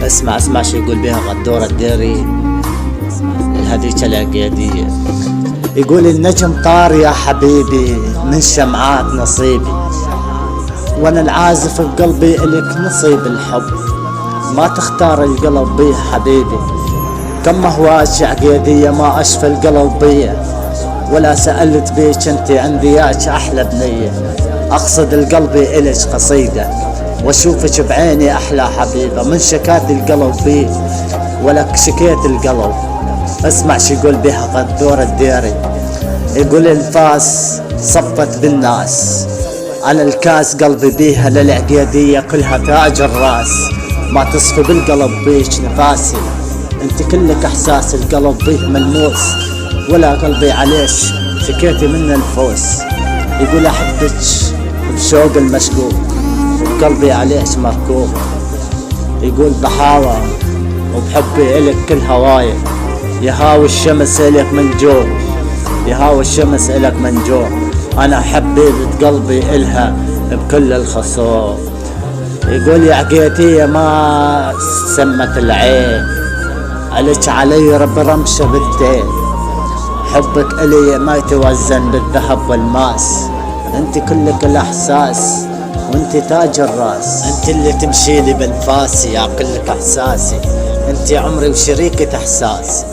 اسمع شو يقول بها غدورة الديري الهديكة العقيدية. يقول النجم طار يا حبيبي من شمعات نصيبي، وانا العازف بقلبي الك نصيب الحب، ما تختار القلب بيه حبيبي. كم هواش عقيدية ما اشفى القلب بيه، ولا سألت بيك انت عندي ياك احلى بنية. اقصد القلب الك قصيدة واشوفك بعيني احلى حبيبة، من شكات القلب بيه ولك شكيت القلب. اسمع شو يقول بها غدور الديري، يقول الفاس صفت بالناس على الكاس، قلبي بيها للعقيدية كلها تاج الراس، ما تصفي بالقلب بيك نفاسي، انت كلك احساس القلب بيه ملموس، ولا قلبي عليش شكيتي من الفوس. يقول احبك بشوق المشكوك وقلبي عليش مركوب، يقول بحاوى وبحبي الك كل هواي، يهاوي الشمس الك من جوع، يهاوي الشمس الك من جوع، انا حبيبة قلبي الها بكل الخصوم. يقول يا عقيتية ما سمت العين، عليك علي رب رمشة بالدين، حبك الي ما يتوزن بالذهب والماس، انت كلك الاحساس وانت تاج الراس، انت اللي تمشيلي بانفاسي يا كلك احساسي، انت عمري وشريكة احساسي.